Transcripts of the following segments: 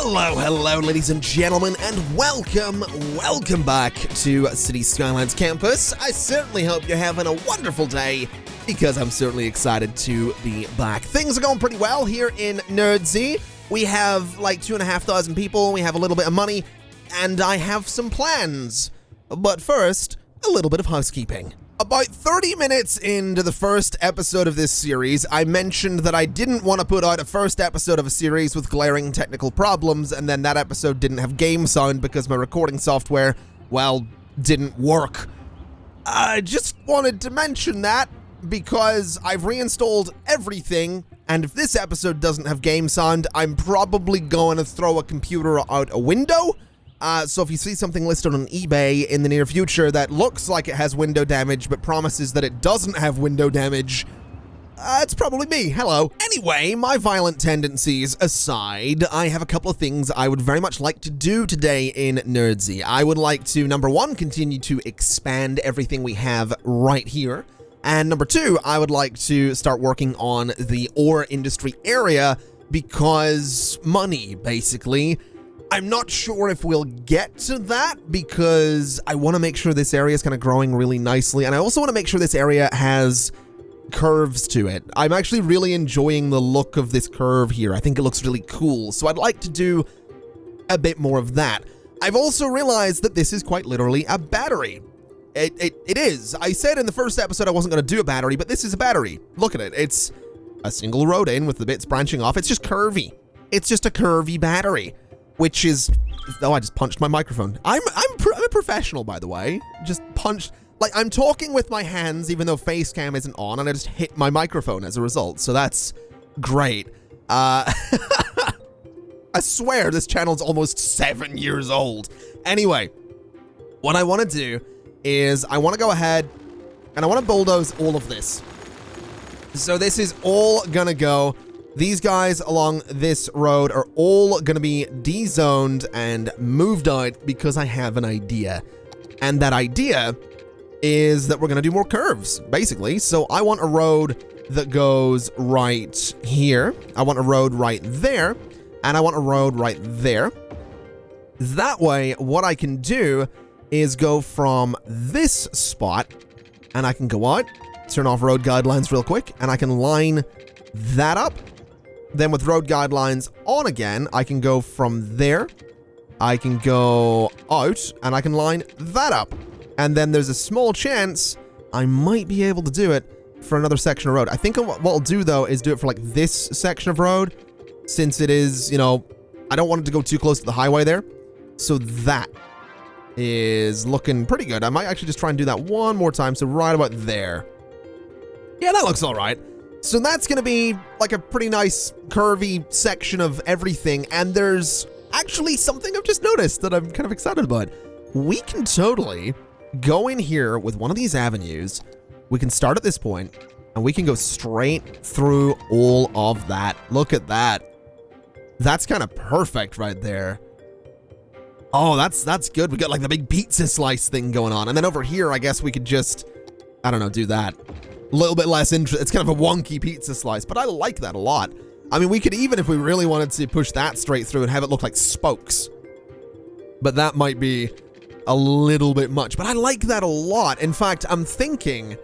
Hello, ladies and gentlemen, and welcome back to Cities Skylines Campus. I certainly hope you're having a wonderful day, because I'm certainly excited to be back. Things are going pretty well here in Nerdsey. We have like 2,500 people, we have a little bit of money, and I have some plans. But first, a little bit of housekeeping. About 30 minutes into the first episode of this series, I mentioned that I didn't want to put out a first episode of a series with glaring technical problems, and then that episode didn't have game sound because my recording software, well, didn't work. I just wanted to mention that because I've reinstalled everything, and if this episode doesn't have game sound, I'm probably going to throw a computer out a window. So if you see something listed on eBay in the near future that looks like it has window damage but promises that it doesn't have window damage, it's probably me. Hello. Anyway, my violent tendencies aside, I have a couple of things I would very much like to do today in Nerdsey. I would like to, number one, continue to expand everything we have right here. And number two, I would like to start working on the ore industry area because money, basically. I'm not sure if we'll get to that because I want to make sure this area is kind of growing really nicely, and I also want to make sure this area has curves to it. I'm actually really enjoying the look of this curve here. I think it looks really cool, so I'd like to do a bit more of that. I've also realized that this is quite literally a battery. It is. I said in the first episode I wasn't going to do a battery, but this is a battery. Look at it. It's a single road in with the bits branching off. It's just curvy. It's just a curvy battery. Which is, oh, I just punched my microphone. I'm a professional, by the way. Just punched, like I'm talking with my hands, even though face cam isn't on, and I just hit my microphone as a result. So that's great. I swear this channel's almost 7 years old. Anyway, what I want to do is I want to go ahead and I want to bulldoze all of this. So this is all gonna go. These guys along this road are all going to be de-zoned and moved out because I have an idea. And that idea is that we're going to do more curves, basically. So I want a road that goes right here. I want a road right there. And I want a road right there. That way, what I can do is go from this spot, and I can go out, turn off road guidelines real quick, and I can line that up. Then with road guidelines on again, I can go from there, I can go out, and I can line that up. And then there's a small chance I might be able to do it for another section of road. I think what I'll do, though, is do it for, like, this section of road, since it is, you know, I don't want it to go too close to the highway there. So that is looking pretty good. I might actually just try and do that one more time, so right about there. Yeah, that looks all right. So that's going to be like a pretty nice curvy section of everything, and there's actually something I've just noticed that I'm kind of excited about. We can totally go in here with one of these avenues, we can start at this point, and we can go straight through all of that. Look at that. That's kind of perfect right there. Oh, that's good. We got like the big pizza slice thing going on, and then over here, I guess we could just, I don't know, do that. A little bit less interest. It's kind of a wonky pizza slice, but I like that a lot. I mean, we could even, if we really wanted to push that straight through and have it look like spokes. But that might be a little bit much. But I like that a lot. In fact, I'm thinking...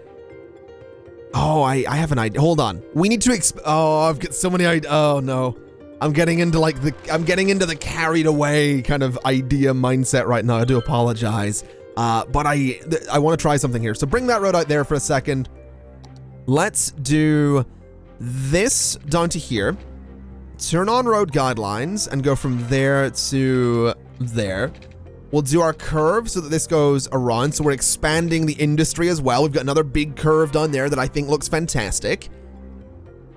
Oh, I have an idea. Hold on. We need to oh, I've got so many ideas. Oh, no. I'm getting into like the carried away kind of idea mindset right now. I do apologize. But I want to try something here. So bring that road out there for a second. Let's do this down to here, turn on road guidelines, and go from there to there. We'll do our curve so that this goes around, so we're expanding the industry as well. We've got another big curve down there that I think looks fantastic.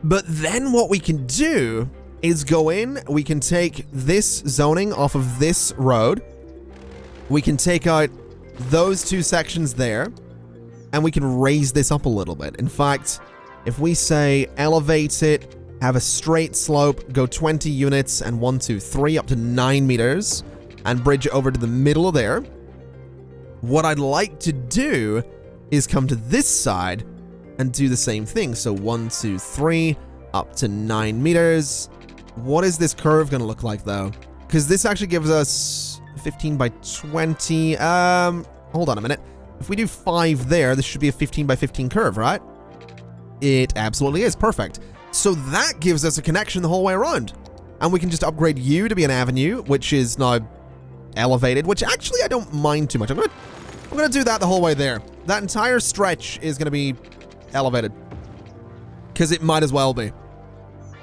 But then what we can do is go in, we can take this zoning off of this road, we can take out those two sections there, and we can raise this up a little bit. In fact, if we say elevate it, have a straight slope, go 20 units, and 1, 2, 3, up to 9 meters, and bridge it over to the middle of there. What I'd like to do is come to this side and do the same thing. So 1, 2, 3, up to 9 meters. What is this curve going to look like, though? because this actually gives us 15 by 20. Hold on a minute. If we do 5 there, this should be a 15 by 15 curve, right? It absolutely is. Perfect. So that gives us a connection the whole way around. And we can just upgrade you to be an avenue, which is now elevated, which actually I don't mind too much. I'm gonna do that the whole way there. That entire stretch is gonna be elevated, because it might as well be.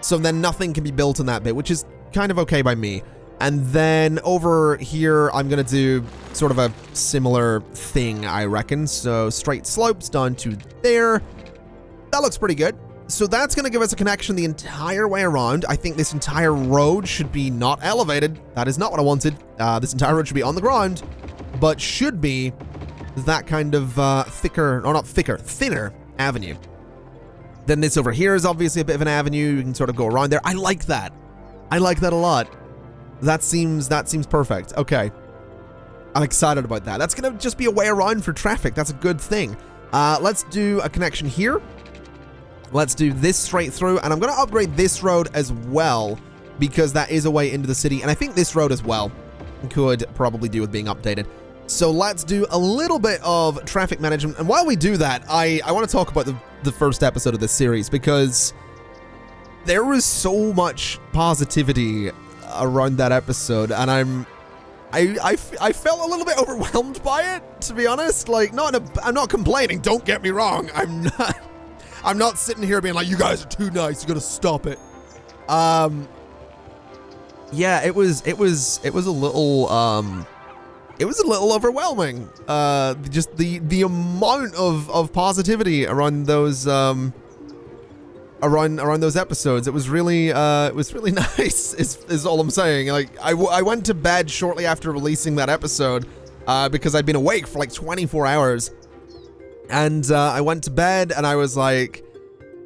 So then nothing can be built in that bit, which is kind of okay by me. And then over here, I'm gonna do sort of a similar thing, I reckon. So straight slopes down to there. That looks pretty good. So that's gonna give us a connection the entire way around. I think this entire road should be not elevated. That is not what I wanted. This entire road should be on the ground, but should be that kind of thinner avenue. Then this over here is obviously a bit of an avenue. You can sort of go around there. I like that. I like that a lot. That seems perfect. Okay. I'm excited about that. That's gonna just be a way around for traffic. That's a good thing. Let's do a connection here. Let's do this straight through, and I'm gonna upgrade this road as well, because that is a way into the city, and I think this road as well could probably do with being updated. So let's do a little bit of traffic management, and while we do that, I want to talk about the first episode of this series, because there was so much positivity around that episode, and I felt a little bit overwhelmed by it, to be honest. Like, I'm not complaining, don't get me wrong. I'm not sitting here being like, you guys are too nice, you gotta stop it. Yeah, it was a little overwhelming. Just the amount of positivity around those around those episodes. It was really nice. Is all I'm saying. Like, I went to bed shortly after releasing that episode because I'd been awake for like 24 hours. And I went to bed and I was like,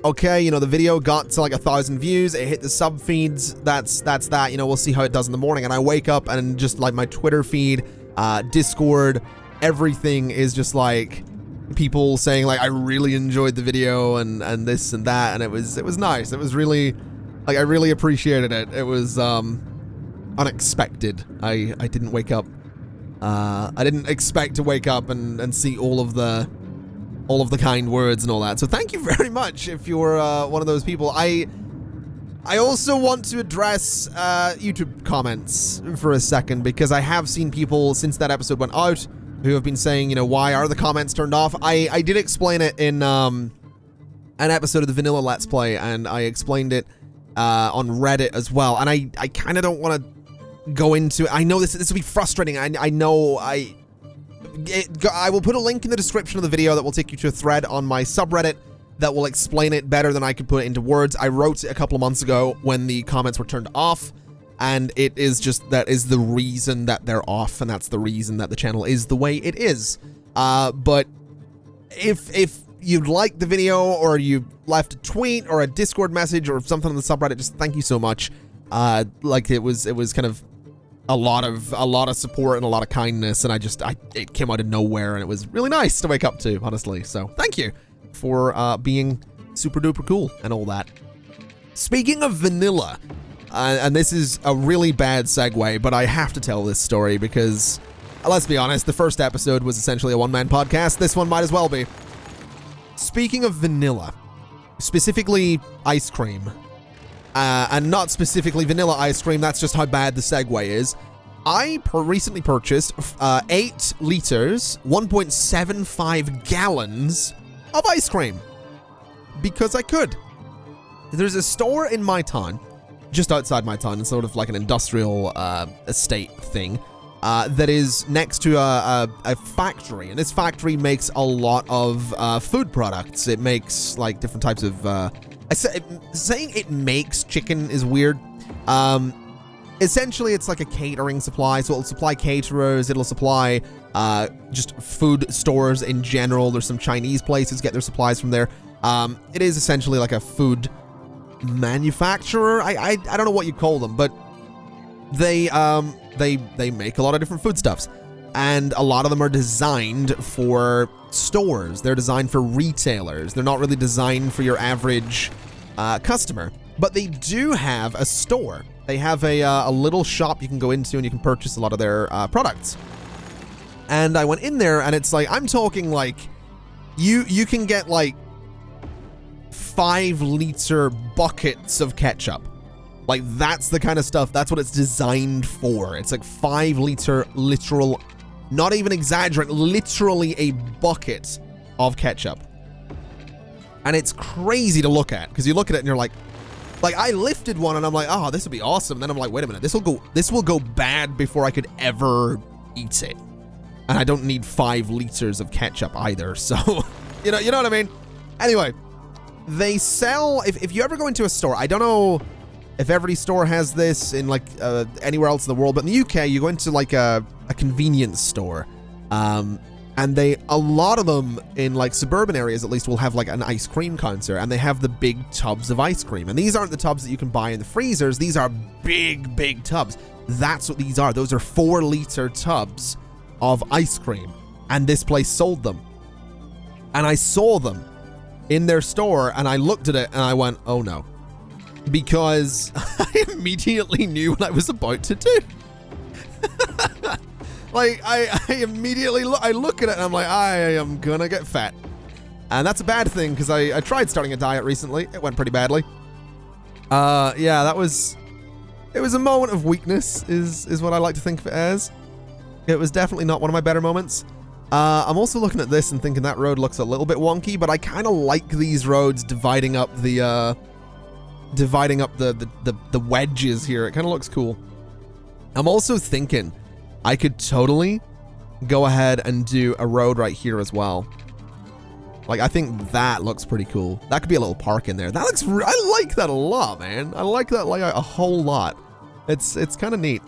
okay, you know, the video got to like 1,000 views. It hit the sub feeds. That's that. You know, we'll see how it does in the morning. And I wake up and just like my Twitter feed, Discord, everything is just like people saying like, I really enjoyed the video and this and that. And it was nice. It was really, like, I really appreciated it. It was unexpected. I didn't wake up. I didn't expect to wake up and see all of the kind words and all that. So thank you very much if you're one of those people. I also want to address YouTube comments for a second, because I have seen people since that episode went out who have been saying, you know, why are the comments turned off? I did explain it in an episode of the Vanilla Let's Play, and I explained it on Reddit as well. And I kind of don't want to go into it. I know this will be frustrating. I know I will put a link in the description of the video that will take you to a thread on my subreddit that will explain it better than I could put it into words. I wrote it a couple of months ago when the comments were turned off, and it is just, that is the reason that they're off, and that's the reason that the channel is the way it is. But if you liked the video, or you left a tweet or a Discord message or something on the subreddit, just thank you so much. Like, it was kind of a lot of support and a lot of kindness, and it came out of nowhere, and it was really nice to wake up to, honestly. So thank you for being super duper cool and all that. Speaking of vanilla, and this is a really bad segue, but I have to tell this story because, let's be honest, the first episode was essentially a one-man podcast. This one might as well be. Speaking of vanilla, specifically ice cream, and not specifically vanilla ice cream, that's just how bad the segue is. I recently purchased 8 liters, 1.75 gallons of ice cream, because I could. There's a store in my town, just outside my town, it's sort of like an industrial estate thing, that is next to a factory, and this factory makes a lot of food products. It makes like different types of saying it makes chicken is weird. Essentially, it's like a catering supply, so it'll supply caterers, it'll supply just food stores in general. There's some Chinese places get their supplies from there. It is essentially like a food manufacturer. I don't know what you call them, but they make a lot of different foodstuffs, and a lot of them are designed for stores. They're designed for retailers. They're not really designed for your average customer, but they do have a store they have a little shop you can go into and you can purchase a lot of their products. And I went in there and it's like, I'm talking like, you can get like 5-liter buckets of ketchup. Like, that's the kind of stuff, that's what it's designed for. It's like 5-liter literal, not even exaggerating, literally a bucket of ketchup. And it's crazy to look at, because you look at it and you're like I lifted one and I'm like, oh, this would be awesome. Then I'm like, wait a minute, this will go bad before I could ever eat it. And I don't need 5 liters of ketchup either. So, you know what I mean? Anyway, they sell, if you ever go into a store, I don't know if every store has this in like anywhere else in the world, but in the UK, you go into like a convenience store, and a lot of them in like suburban areas at least will have like an ice cream counter, and they have the big tubs of ice cream. And these aren't the tubs that you can buy in the freezers. These are big tubs. That's what these are. Those are 4-liter tubs of ice cream. And this place sold them. And I saw them in their store and I looked at it and I went, oh no. Because I immediately knew what I was about to do. Like, I immediately look at it and I'm like, I am gonna get fat. And that's a bad thing, because I tried starting a diet recently. It went pretty badly. Yeah, it was a moment of weakness, is what I like to think of it as. It was definitely not one of my better moments. I'm also looking at this and thinking that road looks a little bit wonky, but I kind of like these roads dividing up the wedges here. It kind of looks cool. I'm also thinking I could totally go ahead and do a road right here as well. Like, I think that looks pretty cool. That could be a little park in there. That looks, I like that a lot, man. I like that like a whole lot. It's kind of neat.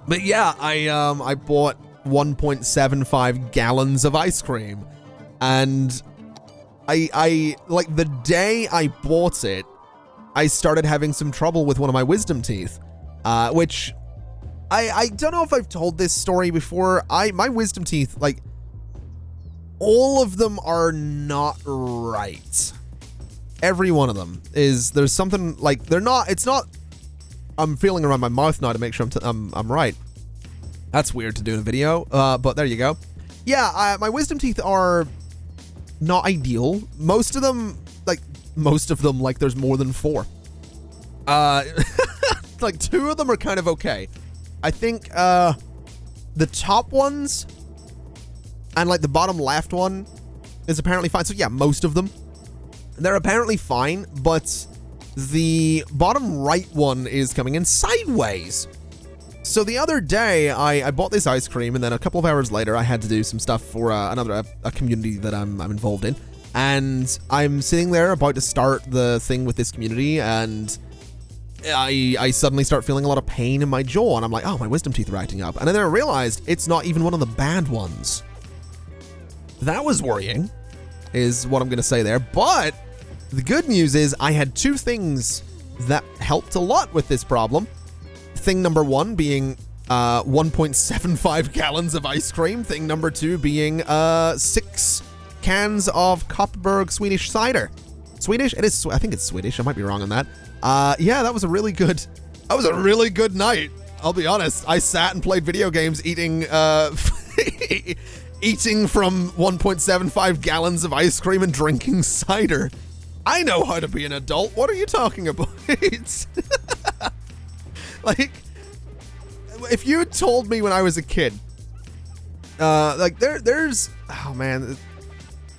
But yeah, I bought 1.75 gallons of ice cream, and I like the day I bought it, I started having some trouble with one of my wisdom teeth, which I don't know if I've told this story before. My wisdom teeth, like, all of them are not right. Every one of them is, there's something like, it's not, I'm feeling around my mouth now to make sure I'm right. That's weird to do in a video, but there you go. Yeah, my wisdom teeth are not ideal. Most of them, like there's more than 4. Like 2 of them are kind of okay. I think the top ones and like the bottom left one is apparently fine. So yeah, most of them, they're apparently fine, but the bottom right one is coming in sideways. So the other day, I bought this ice cream, and then a couple of hours later, I had to do some stuff for a community that I'm involved in. And I'm sitting there about to start the thing with this community, and I suddenly start feeling a lot of pain in my jaw, and I'm like, oh, my wisdom teeth are acting up. And then I realized it's not even one of the bad ones. That was worrying, is what I'm going to say there. But the good news is I had 2 things that helped a lot with this problem. Thing number 1 being 1.75 gallons of ice cream. Thing number 2 being 6 cans of Kopparberg Swedish cider. Swedish? It is. I think it's Swedish. I might be wrong on that. Yeah, that was a really good night. I'll be honest. I sat and played video games eating eating from 1.75 gallons of ice cream and drinking cider. I know how to be an adult. What are you talking about? Like, if you had told me when I was a kid, like there's oh man,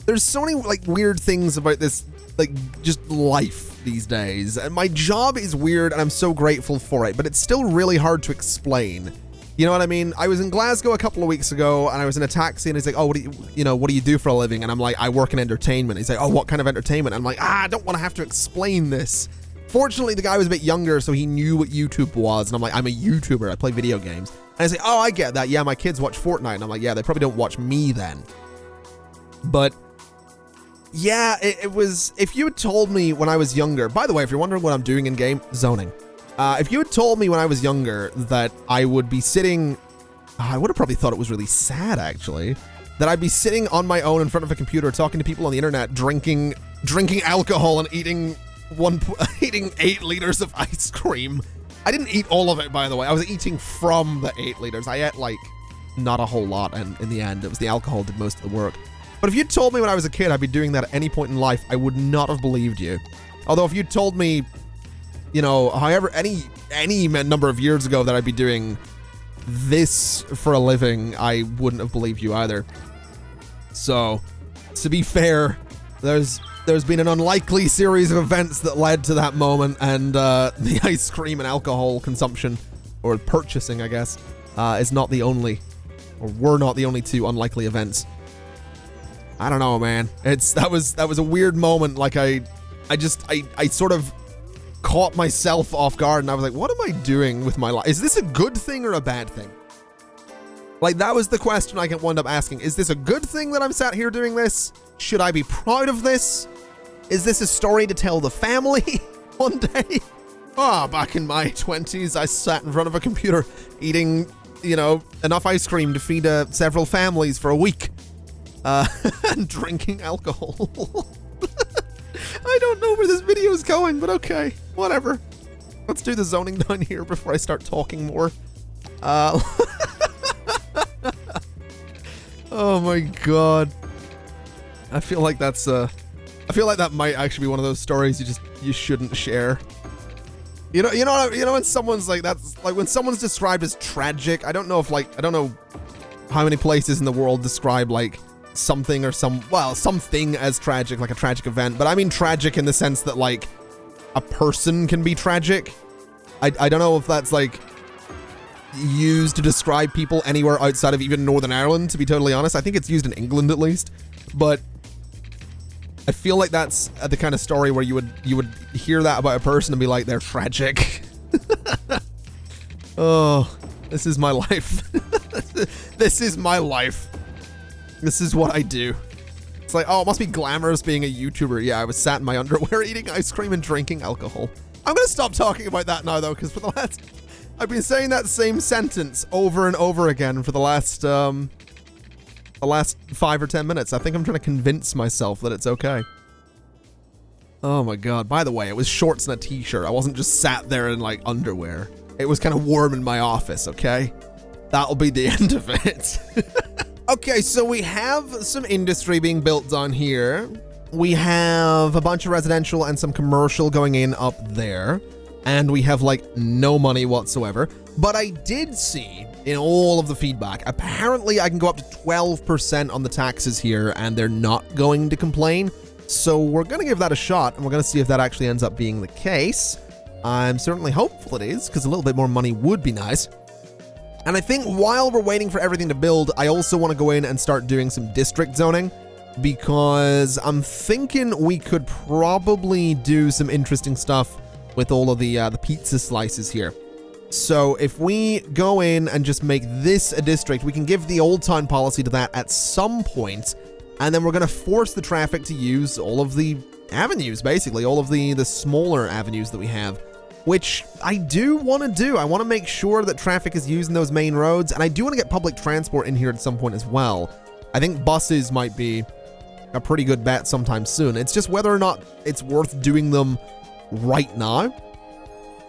there's so many like weird things about this, like just life these days, and my job is weird and I'm so grateful for it, but it's still really hard to explain. You know what I mean? I was in Glasgow a couple of weeks ago and I was in a taxi and he's like, oh, what do you do for a living? And I'm like, I work in entertainment. He's like, oh, what kind of entertainment? I'm like, I don't want to have to explain this. Fortunately, the guy was a bit younger, so he knew what YouTube was. And I'm like, I'm a YouTuber. I play video games. And I say, oh, I get that. Yeah, my kids watch Fortnite. And I'm like, yeah, they probably don't watch me then. But yeah, it was, if you had told me when I was younger, by the way, if you're wondering what I'm doing in game, zoning. If you had told me when I was younger that I would be sitting, I would have probably thought it was really sad, actually, that I'd be sitting on my own in front of a computer, talking to people on the internet, drinking alcohol and eating 8 liters of ice cream I didn't eat all of it, by the way. I was eating from the 8 liters. I ate, like, not a whole lot, and in the end, it was the alcohol that did most of the work. But if you told me when I was a kid I'd be doing that at any point in life, I would not have believed you. Although if you told me, you know, however, any number of years ago that I'd be doing this for a living, I wouldn't have believed you either. So, to be fair, there's been an unlikely series of events that led to that moment, and the ice cream and alcohol consumption, or purchasing, I guess, is not the only, or were not the only 2 unlikely events. I don't know, man. That was a weird moment. Like I sort of caught myself off guard, and I was like, what am I doing with my life? Is this a good thing or a bad thing? Like, that was the question I wound up asking. Is this a good thing that I'm sat here doing this? Should I be proud of this? Is this a story to tell the family one day? Oh, back in my 20s, I sat in front of a computer eating, you know, enough ice cream to feed several families for a week. And drinking alcohol. I don't know where this video is going, but okay, whatever. Let's do the zoning down here before I start talking more. Oh my god. I feel like that's I feel like that might actually be one of those stories you shouldn't share. You know when someone's like, that's like when someone's described as tragic. I don't know how many places in the world describe like something or something as tragic, like a tragic event, but I mean tragic in the sense that like a person can be tragic. I don't know if that's like used to describe people anywhere outside of even Northern Ireland, to be totally honest. I think it's used in England at least, but I feel like that's the kind of story where you would hear that about a person and be like, they're tragic. Oh, this is my life. This is my life. This is what I do. It's like, oh, it must be glamorous being a YouTuber. Yeah, I was sat in my underwear eating ice cream and drinking alcohol. I'm going to stop talking about that now, though, because for the last... I've been saying that same sentence over and over again for the last 5 or 10 minutes. I think I'm trying to convince myself that it's okay. Oh my god. By the way, it was shorts and a t-shirt. I wasn't just sat there in, like, underwear. It was kind of warm in my office, okay? That'll be the end of it. Okay, so we have some industry being built down here. We have a bunch of residential and some commercial going in up there. And we have, like, no money whatsoever. But I did see in all of the feedback, apparently I can go up to 12% on the taxes here, and they're not going to complain. So we're going to give that a shot, and we're going to see if that actually ends up being the case. I'm certainly hopeful it is, because a little bit more money would be nice. And I think while we're waiting for everything to build, I also want to go in and start doing some district zoning, because I'm thinking we could probably do some interesting stuff with all of the pizza slices here. So if we go in and just make this a district, we can give the Old Town policy to that at some point, and then we're going to force the traffic to use all of the avenues, basically, all of the smaller avenues that we have. Which I do want to do. I want to make sure that traffic is using those main roads, and I do want to get public transport in here at some point as well. I think buses might be a pretty good bet sometime soon. It's just whether or not it's worth doing them right now,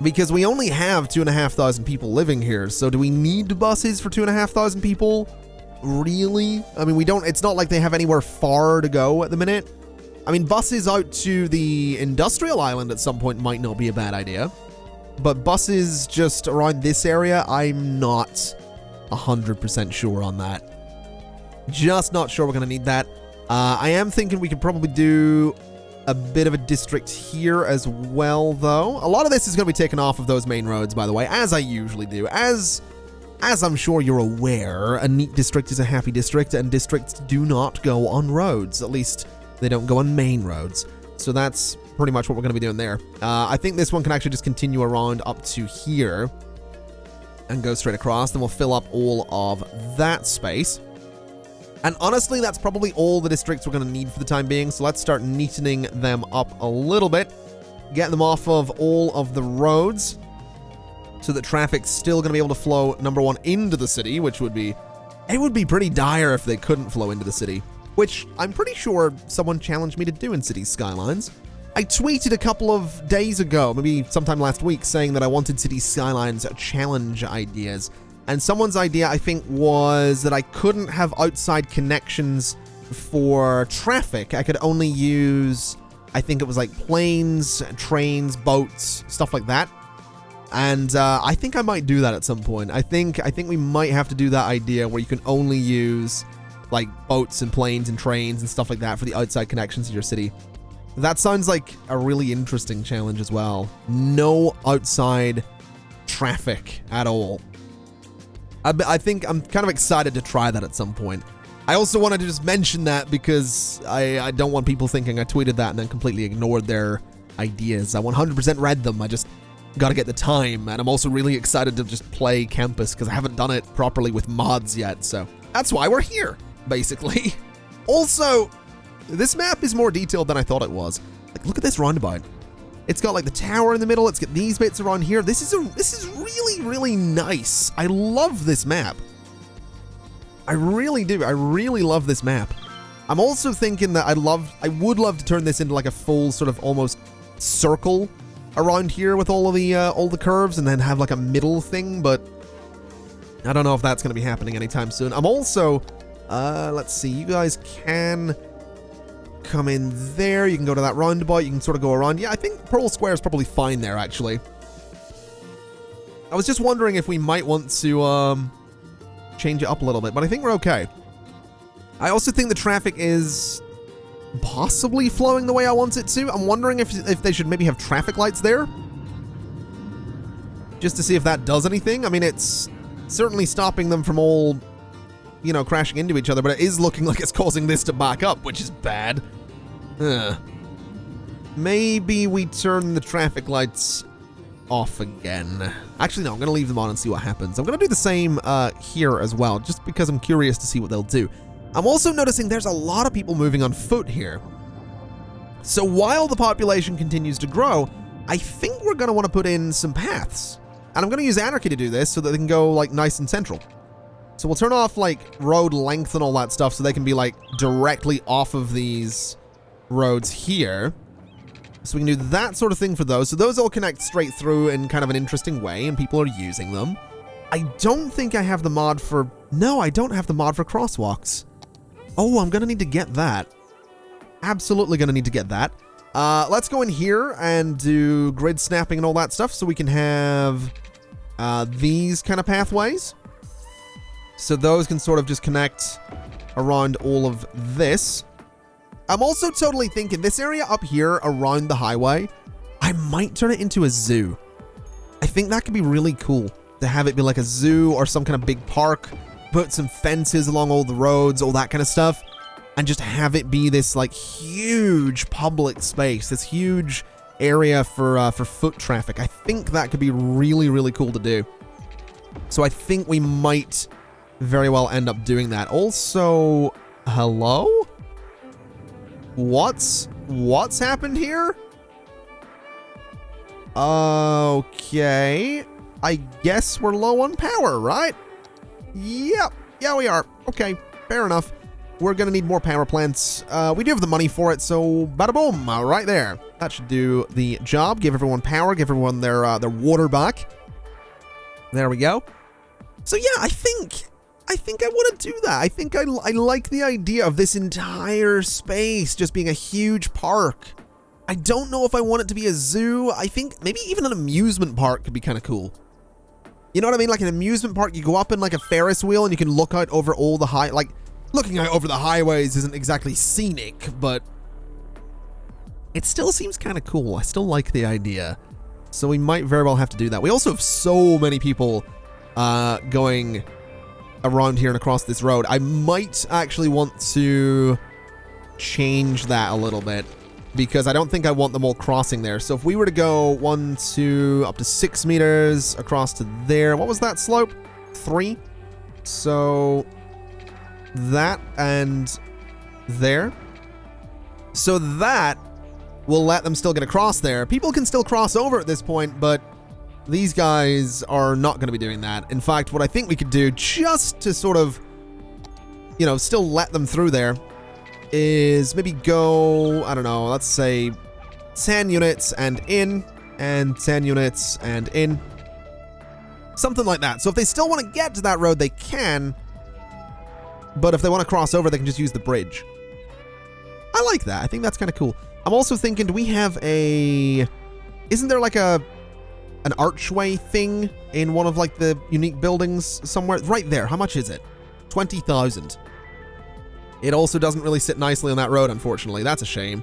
because we only have 2,500 people living here. So do we need buses for 2,500 people? Really? I mean, we don't, it's not like they have anywhere far to go at the minute. I mean, buses out to the industrial island at some point might not be a bad idea, but buses just around this area, I'm not 100% sure on that. Just not sure we're going to need that. I am thinking we could probably do a bit of a district here as well, though. A lot of this is going to be taken off of those main roads, by the way, as I usually do. As I'm sure you're aware, a neat district is a happy district, and districts do not go on roads. At least they don't go on main roads. So that's pretty much what we're going to be doing there. I think this one can actually just continue around up to here and go straight across. Then we'll fill up all of that space. And honestly, that's probably all the districts we're going to need for the time being. So let's start neatening them up a little bit. Get them off of all of the roads so that traffic's still going to be able to flow, number one, into the city, which would be... It would be pretty dire if they couldn't flow into the city, which I'm pretty sure someone challenged me to do in Cities Skylines. I tweeted a couple of days ago, maybe sometime last week, saying that I wanted Cities Skylines challenge ideas. And someone's idea, I think, was that I couldn't have outside connections for traffic. I could only use, I think it was like planes, trains, boats, stuff like that. And I think I might do that at some point. I think we might have to do that idea where you can only use like boats and planes and trains and stuff like that for the outside connections to your city. That sounds like a really interesting challenge as well. No outside traffic at all. I think I'm kind of excited to try that at some point. I also wanted to just mention that because I don't want people thinking I tweeted that and then completely ignored their ideas. I 100% read them. I just got to get the time. And I'm also really excited to just play Campus because I haven't done it properly with mods yet. So that's why we're here, basically. Also, this map is more detailed than I thought it was. Like, look at this roundabout. It's got like the tower in the middle. It's got these bits around here. This is really, really nice. I love this map. I really do. I really love this map. I'm also thinking that I would love to turn this into like a full sort of almost circle around here with all the curves and then have like a middle thing, but I don't know if that's going to be happening anytime soon. I'm also, let's see, you guys can come in there. You can go to that roundabout. You can sort of go around. Yeah, I think Pearl Square is probably fine there, actually. I was just wondering if we might want to change it up a little bit, but I think we're okay. I also think the traffic is possibly flowing the way I want it to. I'm wondering if they should maybe have traffic lights there, just to see if that does anything. I mean, it's certainly stopping them from all, you know, crashing into each other, but it is looking like it's causing this to back up, which is bad. Maybe we turn the traffic lights off again. Actually, no, I'm going to leave them on and see what happens. I'm going to do the same here as well, just because I'm curious to see what they'll do. I'm also noticing there's a lot of people moving on foot here. So while the population continues to grow, I think we're going to want to put in some paths. And I'm going to use Anarchy to do this so that they can go like nice and central. So we'll turn off like road length and all that stuff so they can be like directly off of these roads here. So we can do that sort of thing for those. So those all connect straight through in kind of an interesting way and people are using them. I don't think I have the mod for... No, I don't have the mod for crosswalks. Oh, I'm going to need to get that. Absolutely going to need to get that. Let's go in here and do grid snapping and all that stuff so we can have these kind of pathways. So those can sort of just connect around all of this. I'm also totally thinking this area up here around the highway, I might turn it into a zoo. I think that could be really cool to have it be like a zoo or some kind of big park, put some fences along all the roads, all that kind of stuff, and just have it be this like huge public space, this huge area for foot traffic. I think that could be really, really cool to do. So I think we might very well end up doing that. Also, hello? What's happened here? Okay. I guess we're low on power, right? Yep. Yeah, we are. Okay, fair enough. We're gonna need more power plants. We do have the money for it, so bada boom, right there. That should do the job. Give everyone power, give everyone their water back. There we go. So yeah, I think I want to do that. I think I like the idea of this entire space just being a huge park. I don't know if I want it to be a zoo. I think maybe even an amusement park could be kind of cool. You know what I mean? Like an amusement park, you go up in like a Ferris wheel and you can look out over all the like looking out over the highways isn't exactly scenic, but it still seems kind of cool. I still like the idea. So we might very well have to do that. We also have so many people going around here and across this road. I might actually want to change that a little bit because I don't think I want them all crossing there. So if we were to go 1, 2, up to 6 meters across to there, what was that slope? 3. So that and there. So that will let them still get across there. People can still cross over at this point, but these guys are not going to be doing that. In fact, what I think we could do just to sort of, you know, still let them through there is maybe go, I don't know, let's say 10 units and in, and 10 units and in. Something like that. So if they still want to get to that road, they can. But if they want to cross over, they can just use the bridge. I like that. I think that's kind of cool. I'm also thinking, do we have a... Isn't there like an archway thing in one of like the unique buildings somewhere? Right there. How much is it? 20,000. It also doesn't really sit nicely on that road, unfortunately. That's a shame.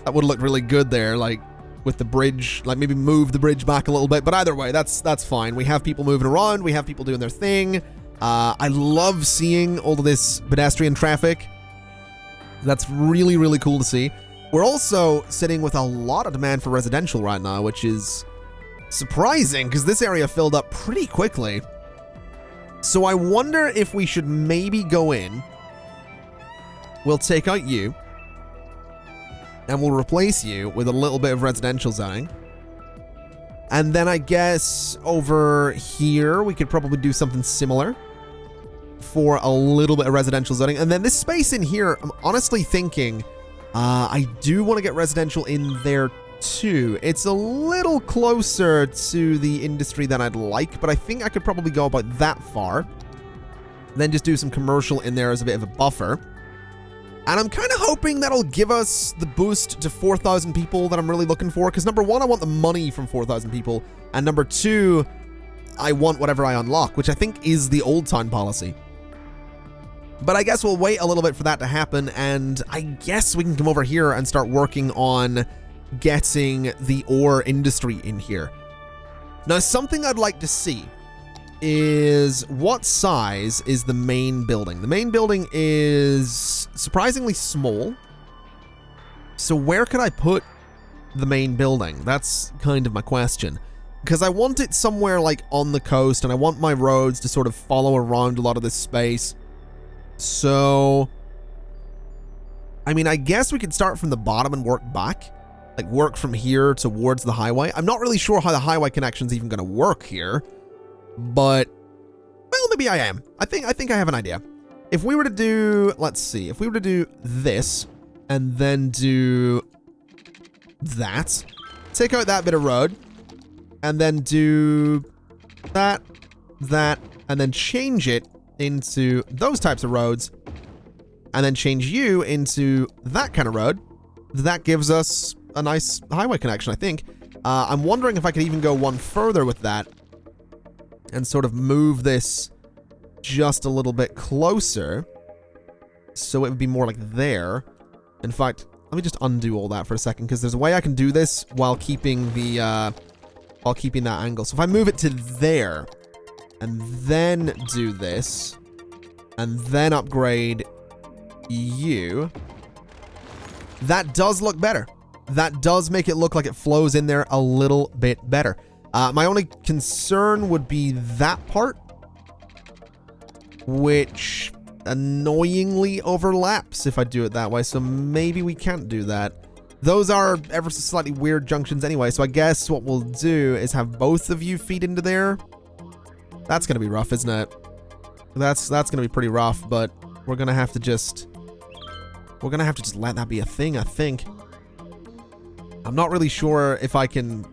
That would look really good there, like with the bridge, like maybe move the bridge back a little bit. But either way, that's fine. We have people moving around. We have people doing their thing. I love seeing all of this pedestrian traffic. That's really, really cool to see. We're also sitting with a lot of demand for residential right now, which is surprising because this area filled up pretty quickly. So I wonder if we should maybe go in. We'll take out you. And we'll replace you with a little bit of residential zoning. And then I guess over here, we could probably do something similar for a little bit of residential zoning. And then this space in here, I'm honestly thinking I do want to get residential in there too. It's a little closer to the industry than I'd like, but I think I could probably go about that far. Then just do some commercial in there as a bit of a buffer. And I'm kind of hoping that'll give us the boost to 4,000 people that I'm really looking for. Because number one, I want the money from 4,000 people. And number two, I want whatever I unlock, which I think is the old town policy. But I guess we'll wait a little bit for that to happen. And I guess we can come over here and start working on getting the ore industry in here. Now, something I'd like to see is what size is the main building. The main building is surprisingly small. So where could I put the main building? That's kind of my question. Because I want it somewhere like on the coast, and I want my roads to sort of follow around a lot of this space. So, I mean, I guess we could start from the bottom and work back. Like work from here towards the highway. I'm not really sure how the highway connection's even going to work here. But, well, maybe I am. I think I have an idea. If we were to do, let's see, if we were to do this and then do that, take out that bit of road and then do that, and then change it into those types of roads and then change you into that kind of road, that gives us a nice highway connection, I think. I'm wondering if I could even go one further with that and sort of move this just a little bit closer so it would be more like there. In fact, let me just undo all that for a second, because there's a way I can do this while keeping the that angle. So if I move it to there and then do this and then upgrade you, that does look better. That does make it look like it flows in there a little bit better. My only concern would be that part, which annoyingly overlaps if I do it that way. So maybe we can't do that. Those are ever so slightly weird junctions anyway. So I guess what we'll do is have both of you feed into there. That's going to be rough, isn't it? That's going to be pretty rough, but we're going to have to just let that be a thing, I think. I'm not really sure if I can...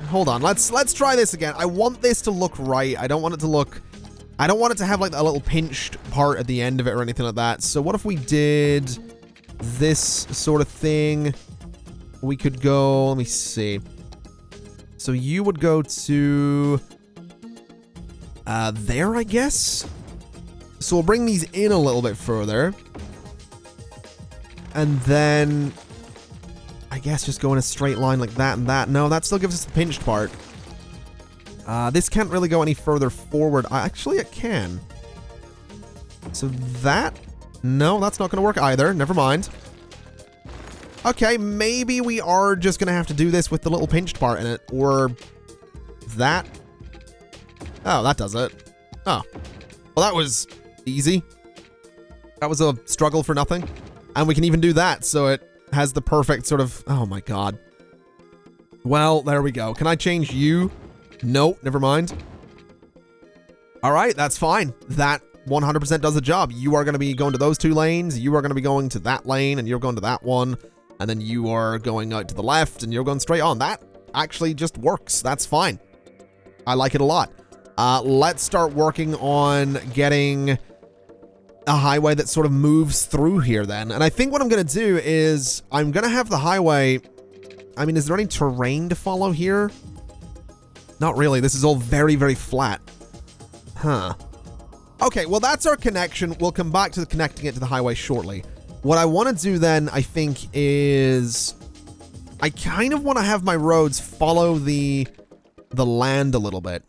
hold on. Let's try this again. I want this to look right. I don't want it to have like a little pinched part at the end of it or anything like that. So what if we did this sort of thing? We could go, let me see. So you would go to there, I guess. So we'll bring these in a little bit further. And then I guess just go in a straight line like that and that. No, that still gives us the pinched part. This can't really go any further forward. Actually, it can. So that... No, that's not going to work either. Never mind. Okay, maybe we are just going to have to do this with the little pinched part in it. Or that. Oh, that does it. Oh. Well, that was easy. That was a struggle for nothing. And we can even do that, so it has the perfect sort of... Oh my god. Well, there we go. Can I change you? No, never mind. Alright, that's fine. That 100% does the job. You are going to be going to those two lanes, you are going to be going to that lane, and you're going to that one. and then you are going out to the left, and you're going straight on. That actually just works. That's fine. I like it a lot. Let's start working on getting a highway that sort of moves through here then. And I think what I'm going to do is I'm going to have the highway... I mean, is there any terrain to follow here? Not really. This is all very, very flat. Huh. Okay, well, that's our connection. We'll come back to connecting it to the highway shortly. What I want to do then, I think, is... I kind of want to have my roads follow the land a little bit.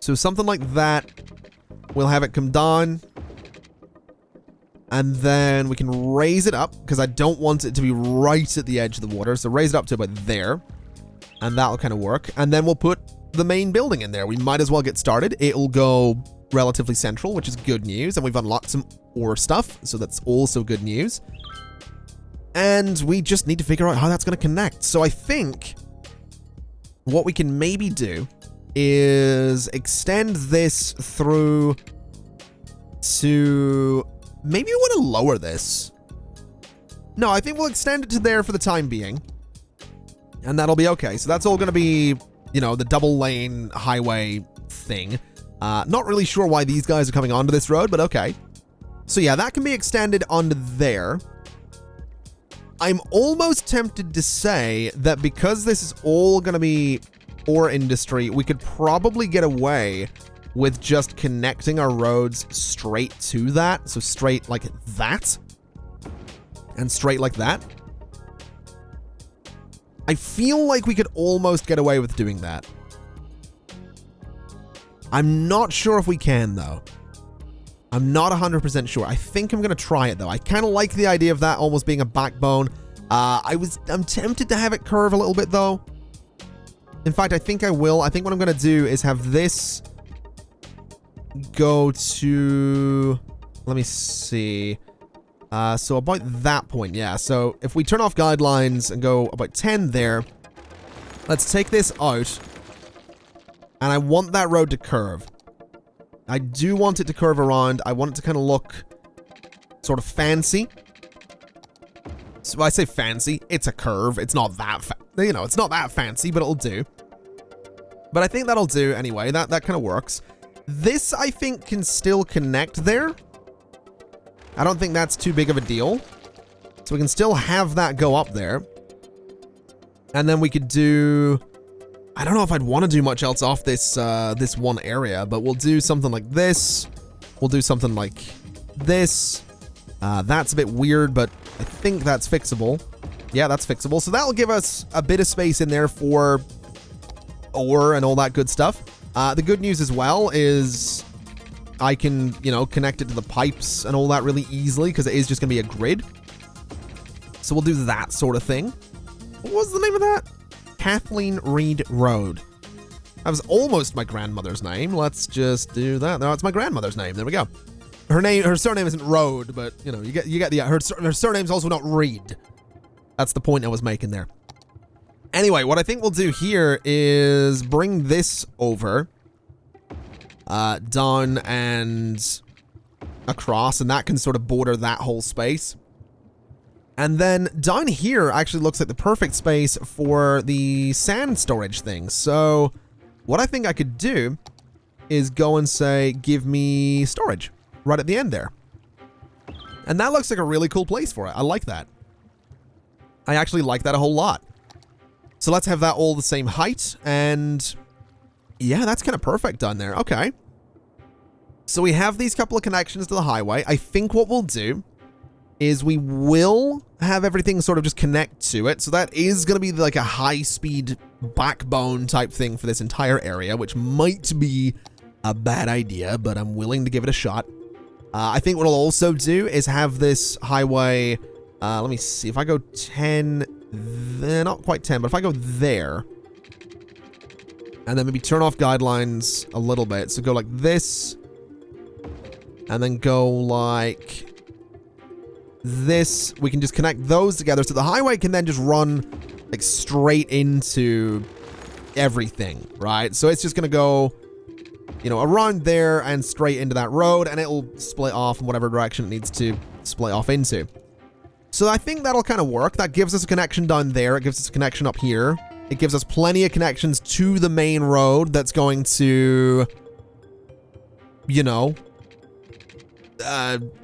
So something like that. We'll have it come down. And then we can raise it up, because I don't want it to be right at the edge of the water. So raise it up to about there. And that'll kind of work. And then we'll put the main building in there. We might as well get started. It'll go relatively central, which is good news. And we've unlocked some ore stuff, so that's also good news. And we just need to figure out how that's going to connect. So I think what we can maybe do is extend this through to... Maybe we want to lower this. No, I think we'll extend it to there for the time being. And that'll be okay. So that's all going to be, you know, the double lane highway thing. Not really sure why these guys are coming onto this road, but okay. So yeah, that can be extended onto there. I'm almost tempted to say that because this is all going to be ore industry, we could probably get away with just connecting our roads straight to that. So straight like that. And straight like that. I feel like we could almost get away with doing that. I'm not sure if we can, though. I'm not 100% sure. I think I'm going to try it, though. I kind of like the idea of that almost being a backbone. I'm tempted to have it curve a little bit, though. In fact, I think I will. I think what I'm going to do is have this go to... Let me see. So about that point, yeah. So if we turn off guidelines and go about 10 there, let's take this out. And I want that road to curve. I do want it to curve around. I want it to kind of look sort of fancy. So I say fancy, it's a curve. It's not that, it's not that fancy, but it'll do. But I think that'll do anyway. That kind of works. This, I think, can still connect there. I don't think that's too big of a deal. So we can still have that go up there. And then we could do... I don't know if I'd want to do much else off this this one area, but we'll do something like this. We'll do something like this. That's a bit weird, but I think that's fixable. Yeah, that's fixable. So that'll give us a bit of space in there for ore and all that good stuff. The good news as well is I can, connect it to the pipes and all that really easily because it is just going to be a grid. So we'll do that sort of thing. What was the name of that? Kathleen Reed Road. That was almost my grandmother's name. Let's just do that. No, it's my grandmother's name. There we go. Her surname isn't Road, but you get the her surname's also not Reed. That's the point I was making there. Anyway, what I think we'll do here is bring this over, down and across, and that can sort of border that whole space. And then down here actually looks like the perfect space for the sand storage thing. So what I think I could do is go and say, give me storage right at the end there. And that looks like a really cool place for it. I like that. I actually like that a whole lot. So let's have that all the same height. And yeah, that's kind of perfect down there. Okay. So we have these couple of connections to the highway. I think what we'll do is we will have everything sort of just connect to it. So that is going to be like a high-speed backbone type thing for this entire area, which might be a bad idea, but I'm willing to give it a shot. I think what I'll also do is have this highway... let me see. If I go 10... not quite 10, but if I go there... and then maybe turn off guidelines a little bit. So go like this. And then go like... this. We can just connect those together. So the highway can then just run like straight into everything, right? So it's just going to go, around there and straight into that road, and it'll split off in whatever direction it needs to split off into. So I think that'll kind of work. That gives us a connection down there. It gives us a connection up here. It gives us plenty of connections to the main road that's going to, you know,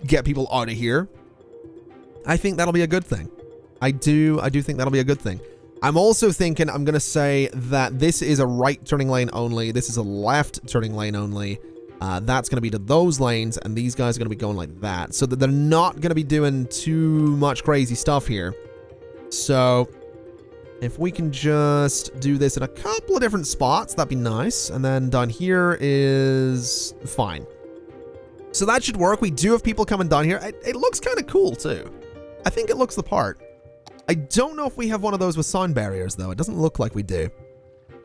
get people out of here. I think that'll be a good thing. I do think that'll be a good thing. I'm also thinking I'm going to say that this is a right turning lane only. This is a left turning lane only. That's going to be to those lanes, and these guys are going to be going like that. So that they're not going to be doing too much crazy stuff here. So if we can just do this in a couple of different spots, that'd be nice. And then down here is fine. So that should work. We do have people coming down here. It looks kind of cool too. I think it looks the part. I don't know if we have one of those with sound barriers, though. It doesn't look like we do,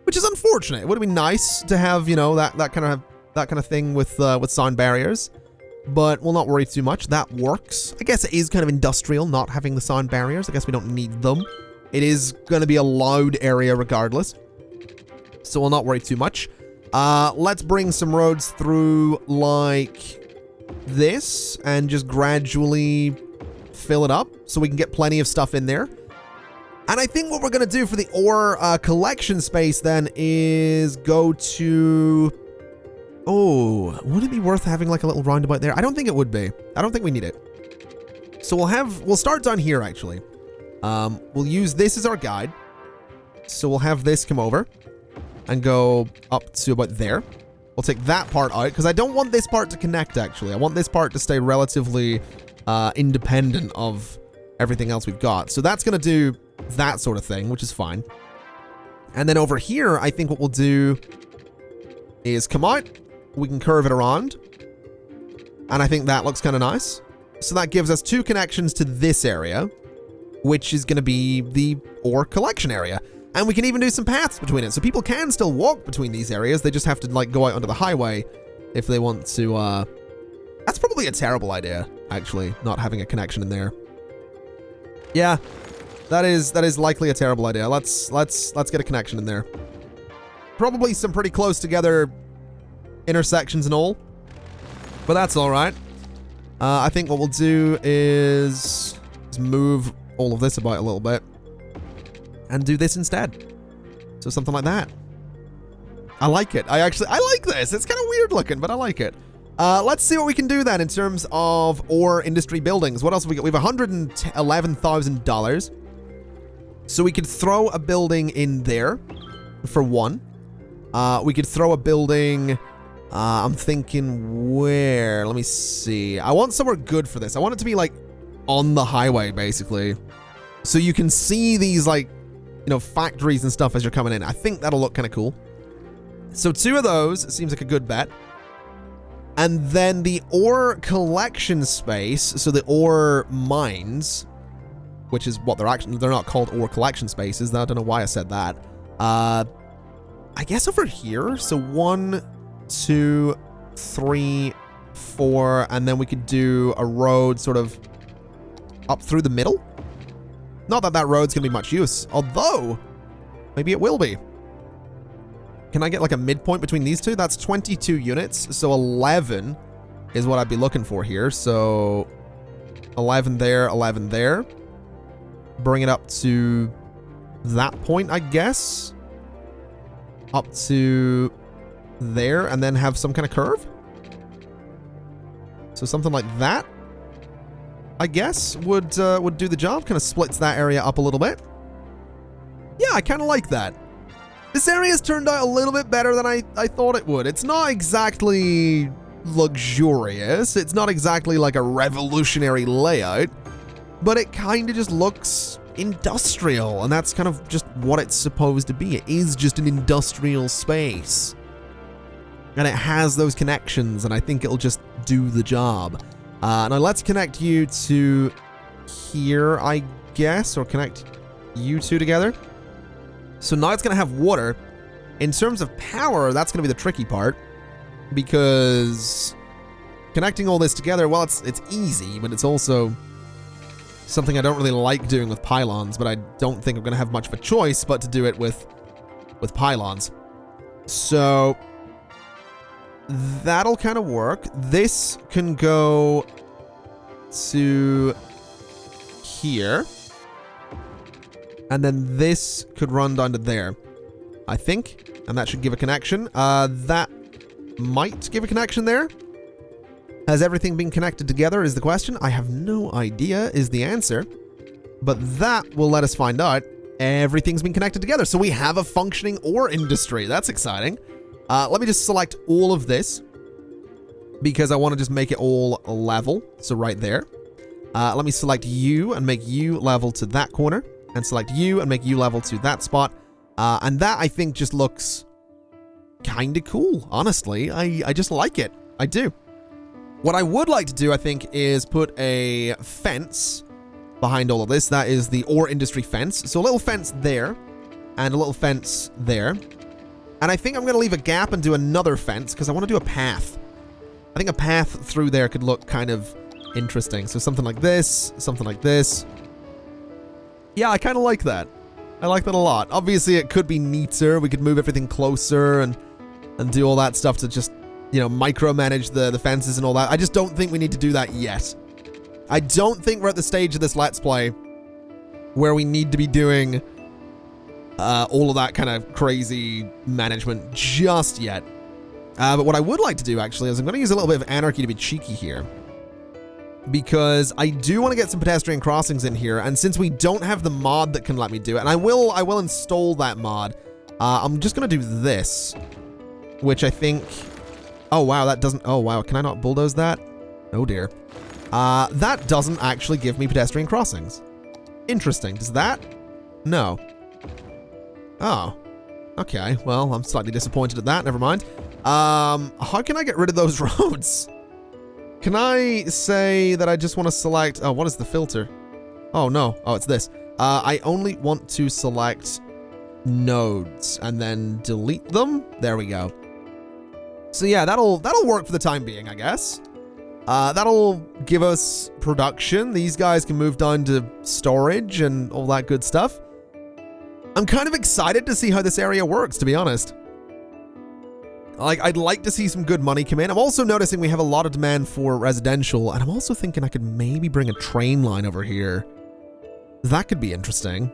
which is unfortunate. It would have been nice to have, you know, that kind of thing with sound barriers, but we'll not worry too much. That works. I guess it is kind of industrial not having the sound barriers. I guess we don't need them. It is going to be a loud area regardless, so we'll not worry too much. Let's bring some roads through like this and just gradually fill it up so we can get plenty of stuff in there. And I think what we're going to do for the ore collection space then is go to... Oh, would it be worth having like a little roundabout there? I don't think it would be. I don't think we need it. So we'll start down here actually. We'll use this as our guide. So we'll have this come over and go up to about there. We'll take that part out because I don't want this part to connect actually. I want this part to stay relatively independent of everything else we've got. So that's going to do that sort of thing, which is fine. And then over here, I think what we'll do is come out. We can curve it around. And I think that looks kind of nice. So that gives us two connections to this area, which is going to be the ore collection area. And we can even do some paths between it. So people can still walk between these areas. They just have to like go out onto the highway if they want to. That's probably a terrible idea, actually, not having a connection in there. Yeah, that is likely a terrible idea. Let's get a connection in there. Probably some pretty close together intersections and all, but that's all right. I think what we'll do is move all of this about a little bit and do this instead. So something like that. I like it. I like this. It's kind of weird looking, but I like it. Let's see what we can do then in terms of ore industry buildings. What else have we got? We have $111,000. So we could throw a building in there for one. We could throw a building... I'm thinking where? Let me see. I want somewhere good for this. I want it to be like on the highway, basically. So you can see these like, you know, factories and stuff as you're coming in. I think that'll look kind of cool. So two of those seems like a good bet. And then the ore collection space, so the ore mines, which is what they're not called ore collection spaces. I don't know why I said that. I guess over here. So 1, 2, 3, 4, and then we could do a road sort of up through the middle. Not that that road's gonna be much use, although maybe it will be. Can I get like a midpoint between these two? That's 22 units, so 11 is what I'd be looking for here. So 11 there, 11 there. Bring it up to that point, I guess. Up to there, and then have some kind of curve. So something like that, I guess, would do the job. Kind of splits that area up a little bit. Yeah, I kind of like that. This area's turned out a little bit better than I thought it would. It's not exactly luxurious. It's not exactly like a revolutionary layout, but it kind of just looks industrial, and that's kind of just what it's supposed to be. It is just an industrial space. And it has those connections, and I think it'll just do the job. Now let's connect you to here, I guess, or connect you two together. So now it's going to have water. In terms of power, that's going to be the tricky part, because connecting all this together, well, it's easy, but it's also something I don't really like doing with pylons, but I don't think I'm going to have much of a choice but to do it with pylons. So that'll kind of work. This can go to here. And then this could run down to there, I think. And that should give a connection. That might give a connection there. Has everything been connected together is the question. I have no idea is the answer. But that will let us find out everything's been connected together. So we have a functioning ore industry. That's exciting. Let me just select all of this because I want to just make it all level. So right there. Let me select you and make you level to that corner. And select you and make you level to that spot. And that, I think, just looks kind of cool, honestly. I just like it. I do. What I would like to do, I think, is put a fence behind all of this. That is the ore industry fence. So a little fence there and a little fence there. And I think I'm going to leave a gap and do another fence because I want to do a path. I think a path through there could look kind of interesting. So something like this, something like this. Yeah, I kind of like that. I like that a lot. Obviously, it could be neater. We could move everything closer and do all that stuff to just, you know, micromanage the fences and all that. I just don't think we need to do that yet. I don't think we're at the stage of this Let's Play where we need to be doing all of that kind of crazy management just yet. But what I would like to do, actually, is I'm going to use a little bit of anarchy to be cheeky here. Because I do want to get some pedestrian crossings in here, and since we don't have the mod that can let me do it, and I will install that mod, I'm just going to do this, which I think... Oh, wow, that doesn't... Oh, wow, can I not bulldoze that? Oh, dear. That doesn't actually give me pedestrian crossings. Interesting. Does that? No. Oh. Okay, well, I'm slightly disappointed at that. Never mind. How can I get rid of those roads? Can I say that I just want to select... Oh, what is the filter? Oh, no. Oh, it's this. I only want to select nodes and then delete them. There we go. So yeah, that'll work for the time being, I guess. That'll give us production. These guys can move down to storage and all that good stuff. I'm kind of excited to see how this area works, to be honest. Like, I'd like to see some good money come in. I'm also noticing we have a lot of demand for residential, and I'm also thinking I could maybe bring a train line over here. That could be interesting.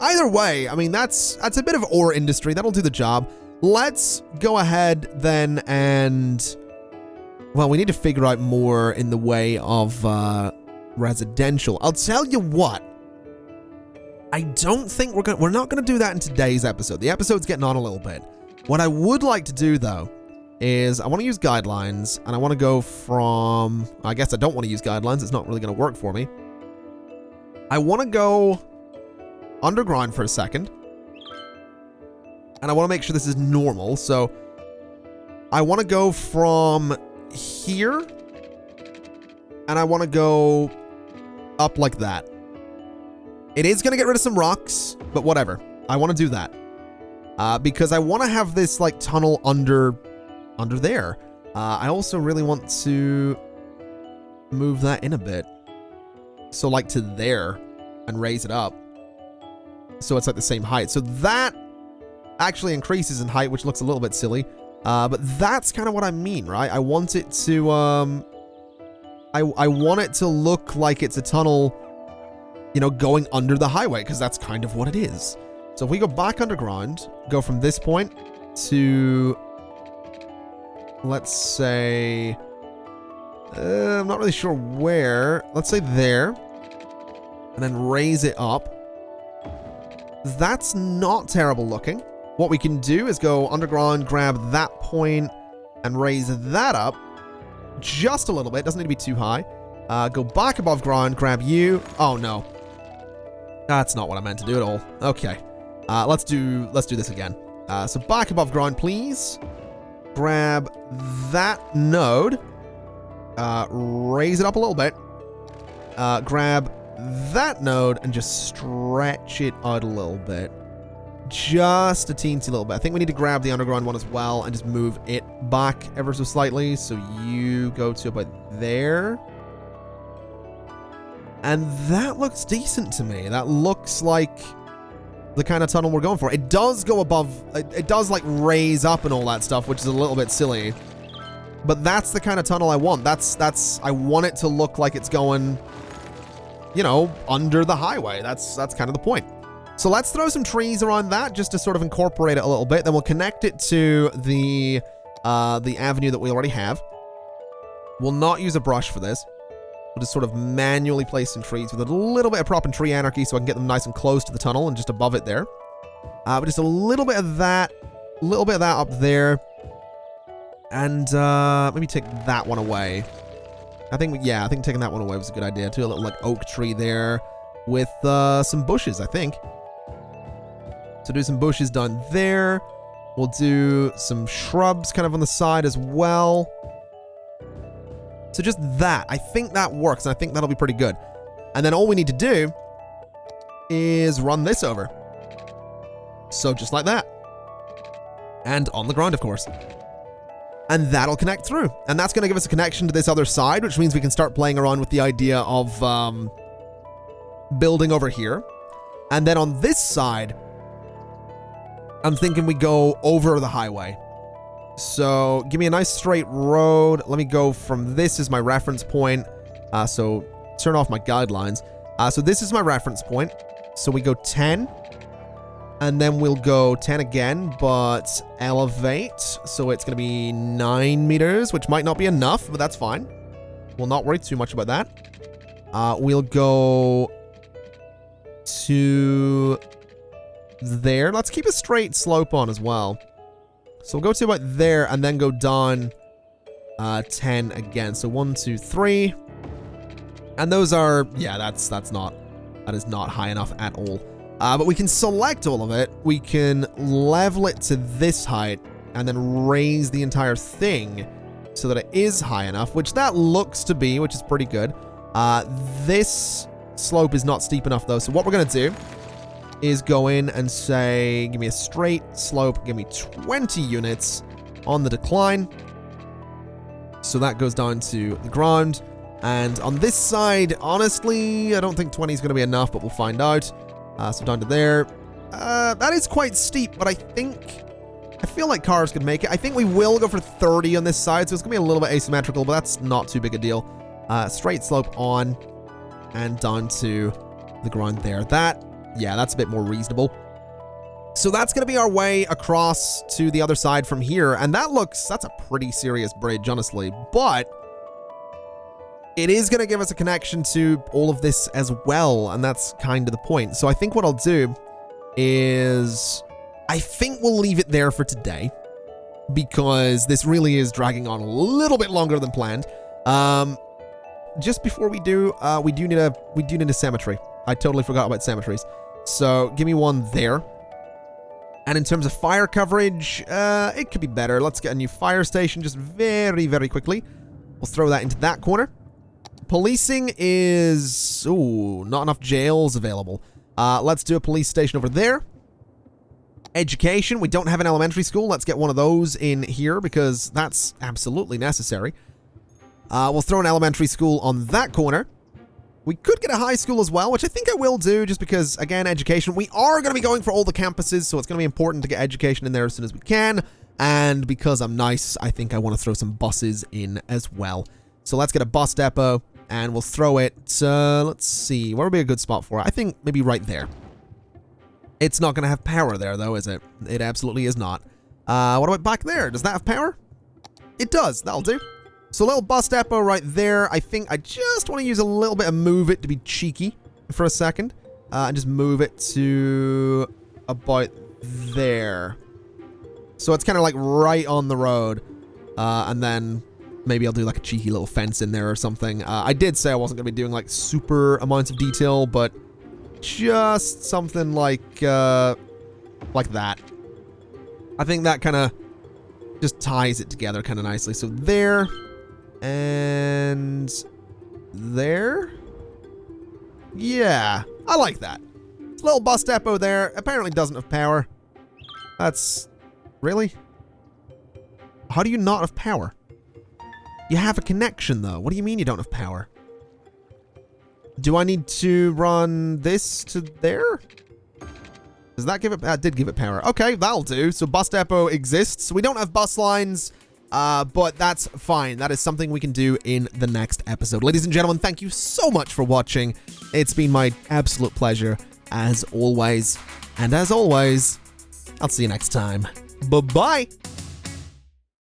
Either way, I mean, that's a bit of ore industry. That'll do the job. Let's go ahead then and... Well, we need to figure out more in the way of residential. I'll tell you what. I don't think we're not gonna do that in today's episode. The episode's getting on a little bit. What I would like to do, though, is I want to use guidelines, and I want to go from... I guess I don't want to use guidelines. It's not really going to work for me. I want to go underground for a second, and I want to make sure this is normal. So I want to go from here, and I want to go up like that. It is going to get rid of some rocks, but whatever. I want to do that. Because I want to have this, like, tunnel under there. I also really want to move that in a bit. So, like, to there and raise it up. So it's, like, the same height. So that actually increases in height, which looks a little bit silly. But that's kind of what I mean, right? I want it to, I want it to look like it's a tunnel, you know, going under the highway, because that's kind of what it is. So if we go back underground, go from this point to, let's say, I'm not really sure where. Let's say there, and then raise it up. That's not terrible looking. What we can do is go underground, grab that point, and raise that up just a little bit. Doesn't need to be too high. Go back above ground, grab you. Oh, no. That's not what I meant to do at all. Okay. Let's do this again. So back above ground, please. Grab that node. Raise it up a little bit. Grab that node and just stretch it out a little bit. Just a teensy little bit. I think we need to grab the underground one as well and just move it back ever so slightly. So you go to about there. And that looks decent to me. That looks like the kind of tunnel we're going for. It does go above, it does like raise up and all that stuff, which is a little bit silly. But that's the kind of tunnel I want. I want it to look like it's going you know, under the highway. That's kind of the point. So let's throw some trees around that just to sort of incorporate it a little bit. Then we'll connect it to the avenue that we already have. We'll not use a brush for this. We'll just sort of manually place some trees with a little bit of prop and tree anarchy so I can get them nice and close to the tunnel and just above it there. But just a little bit of that up there. And maybe take that one away. I think taking that one away was a good idea too. A little like oak tree there with some bushes, I think. So do some bushes down there. We'll do some shrubs kind of on the side as well. So just that. I think that works, and I think that'll be pretty good. And then all we need to do is run this over. So just like that. And on the ground, of course. And that'll connect through. And that's going to give us a connection to this other side, which means we can start playing around with the idea of building over here. And then on this side, I'm thinking we go over the highway. So give me a nice straight road. Let me go from this as my reference point. So turn off my guidelines. So this is my reference point. So we go 10. And then we'll go 10 again, but elevate. So it's going to be 9 meters, which might not be enough, but that's fine. We'll not worry too much about that. We'll go to there. Let's keep a straight slope on as well. So we'll go to about there and then go down 10 again. So 1, 2, 3. And those are, yeah, that is not high enough at all. But we can select all of it. We can level it to this height and then raise the entire thing so that it is high enough, which that looks to be, which is pretty good. This slope is not steep enough though. So what we're going to do is go in and say, give me a straight slope, give me 20 units on the decline. So that goes down to the ground. And on this side, honestly, I don't think 20 is going to be enough, but we'll find out. So down to there. That is quite steep, but I feel like cars could make it. I think we will go for 30 on this side, so it's going to be a little bit asymmetrical, but that's not too big a deal. Straight slope on and down to the ground there. Yeah, that's a bit more reasonable. So that's going to be our way across to the other side from here. And that's a pretty serious bridge, honestly. But it is going to give us a connection to all of this as well. And that's kind of the point. So I think what I'll do is I think we'll leave it there for today, because this really is dragging on a little bit longer than planned. Just before we do need a cemetery. I totally forgot about cemeteries. So give me one there. And in terms of fire coverage, it could be better. Let's get a new fire station just very, very quickly. We'll throw that into that corner. Policing is... Ooh, not enough jails available. Let's do a police station over there. Education. We don't have an elementary school. Let's get one of those in here because that's absolutely necessary. We'll throw an elementary school on that corner. We could get a high school as well, which I think I will do just because, again, education. We are going to be going for all the campuses, so it's going to be important to get education in there as soon as we can. And because I'm nice, I think I want to throw some buses in as well. So let's get a bus depot, and we'll throw it, let's see, where would be a good spot for it? I think maybe right there. It's not going to have power there, though, is it? It absolutely is not. What about back there? Does that have power? It does. That'll do. So a little bus depot right there. I think I just want to use a little bit of move it to be cheeky for a second. And just move it to about there. So it's kind of like right on the road. And then maybe I'll do like a cheeky little fence in there or something. I did say I wasn't going to be doing like super amounts of detail, but just something like that. I think that kind of just ties it together kind of nicely. So there. And there. Yeah, I like that. Little bus depot there. Apparently doesn't have power. That's... Really? How do you not have power? You have a connection, though. What do you mean you don't have power? Do I need to run this to there? Does that give it... That did give it power. Okay, that'll do. So bus depot exists. We don't have bus lines. But that's fine. That is something we can do in the next episode. Ladies and gentlemen, thank you so much for watching. It's been my absolute pleasure, as always. And as always, I'll see you next time. Bye-bye!